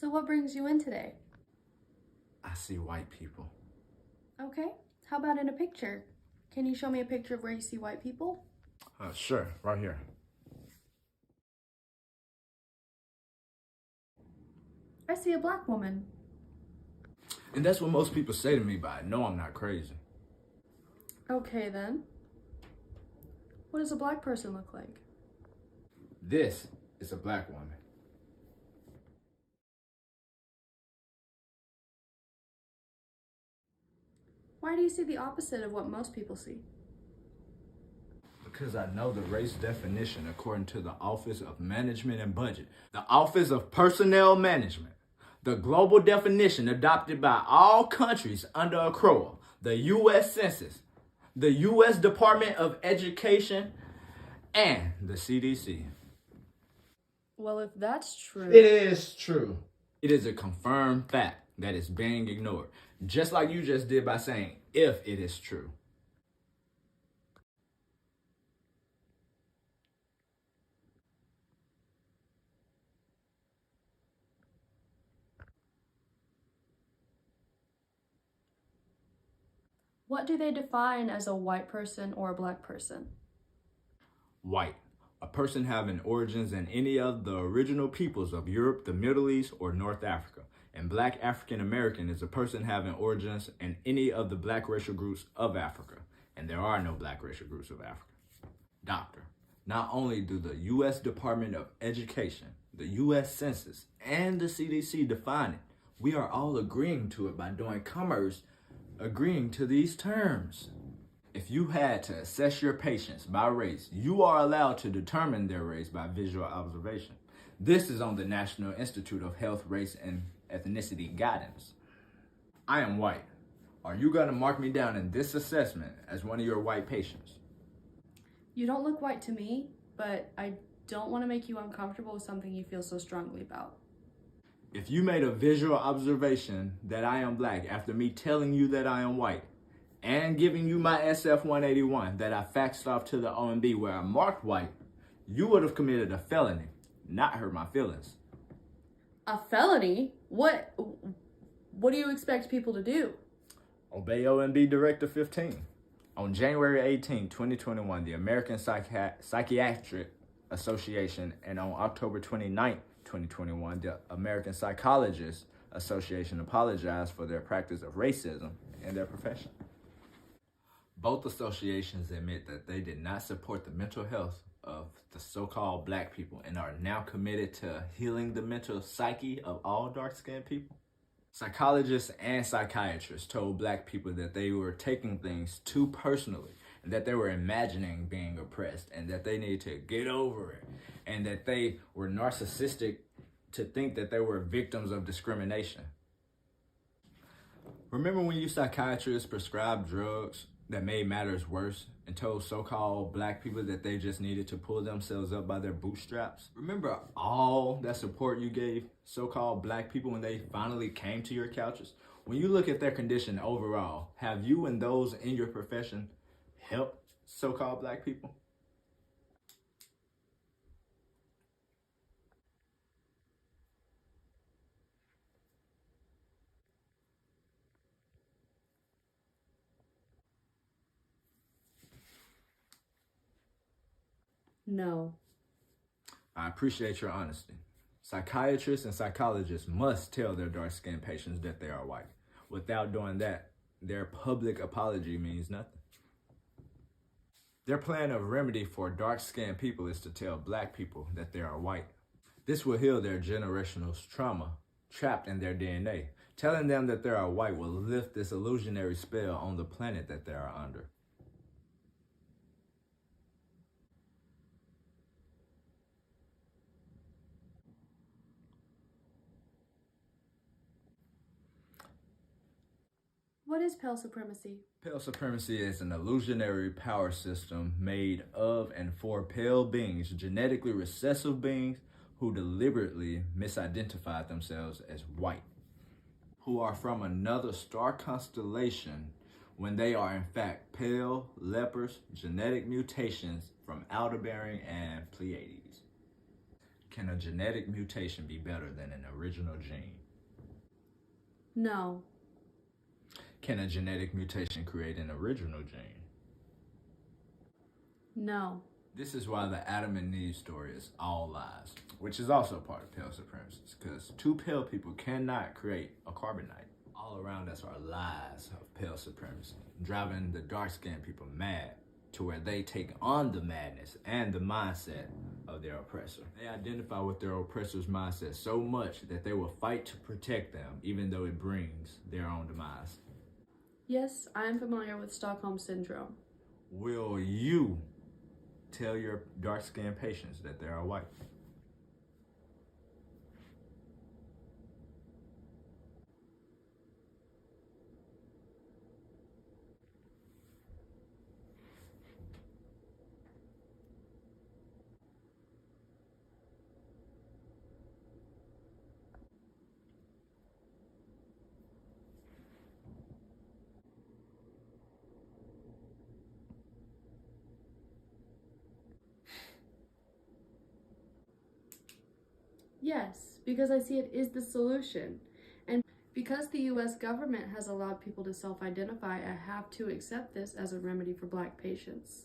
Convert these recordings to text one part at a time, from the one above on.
So what brings you in today? I see white people. Okay, how about in a picture? Can you show me a picture of where you see white people? Sure, right here. I see a black woman. And that's what most people say to me, but I know I'm not crazy. Okay then. What does a black person look like? This is a black woman. Why do you see the opposite of what most people see? Because I know the race definition according to the Office of Management and Budget, the Office of Personnel Management, the global definition adopted by all countries under ACROA, the U.S. Census, the U.S. Department of Education, and the CDC. Well, if that's true... It is true. It is a confirmed fact that is being ignored, just like you just did by saying, if it is true. What do they define as a white person or a black person? White, a person having origins in any of the original peoples of Europe, the Middle East, or North Africa. And black African American is a person having origins in any of the black racial groups of Africa. And there are no black racial groups of Africa. Doctor, not only do the U.S. Department of Education, the U.S. Census, and the CDC define it, we are all agreeing to it by doing commerce, agreeing to these terms. If you had to assess your patients by race, you are allowed to determine their race by visual observation. This is on the National Institute of Health, Race, and Ethnicity guidance. I am white. Are you going to mark me down in this assessment as one of your white patients? You don't look white to me, but I don't want to make you uncomfortable with something you feel so strongly about. If you made a visual observation that I am black after me telling you that I am white, and giving you my SF-181 that I faxed off to the OMB where I marked white, you would have committed a felony, not hurt my feelings. A felony? What do you expect people to do? Obey OMB Directive 15. On January 18, 2021, the American Psychiatric Association, and on October 29, 2021, the American Psychologists Association apologized for their practice of racism in their profession. Both associations admit that they did not support the mental health of the so-called black people and are now committed to healing the mental psyche of all dark-skinned people. Psychologists and psychiatrists told black people that they were taking things too personally and that they were imagining being oppressed and that they needed to get over it and that they were narcissistic to think that they were victims of discrimination. Remember when you psychiatrists prescribed drugs that made matters worse and told so-called black people that they just needed to pull themselves up by their bootstraps? Remember all that support you gave so-called black people when they finally came to your couches? When you look at their condition overall, have you and those in your profession helped so-called black people? No. I appreciate your honesty. Psychiatrists and psychologists must tell their dark-skinned patients that they are white. Without doing that, their public apology means nothing. Their plan of remedy for dark-skinned people is to tell black people that they are white. This will heal their generational trauma trapped in their DNA. Telling them that they are white will lift this illusionary spell on the planet that they are under. What is pale supremacy? Pale supremacy is an illusionary power system made of and for pale beings, genetically recessive beings who deliberately misidentify themselves as white, who are from another star constellation when they are in fact pale lepers, genetic mutations from Aldebaran and Pleiades. Can a genetic mutation be better than an original gene? No. Can a genetic mutation create an original gene? No. This is why the Adam and Eve story is all lies, which is also part of pale supremacists, because two pale people cannot create a carbonite. All around us are lies of pale supremacy, driving the dark-skinned people mad to where they take on the madness and the mindset of their oppressor. They identify with their oppressor's mindset so much that they will fight to protect them, even though it brings their own demise. Yes, I am familiar with Stockholm Syndrome. Will you tell your dark-skinned patients that they are white? Yes, because I see it is the solution. And because the US government has allowed people to self-identify, I have to accept this as a remedy for Black patients.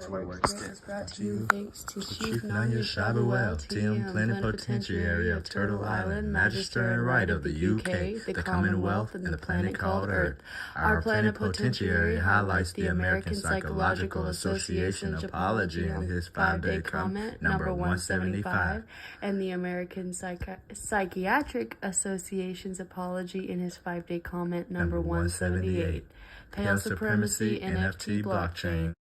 Work is brought to you thanks to Chief Nanya Shabuel, TM Plenipotentiary of Turtle Island, Magister and Right of the UK, the Commonwealth, and the planet called Earth. Our plenipotentiary highlights the American Psychological Association apology in his 5-day comment, number 175, and the American Psychiatric Association's apology in his 5-day comment, number 178. Pale Supremacy NFT Blockchain.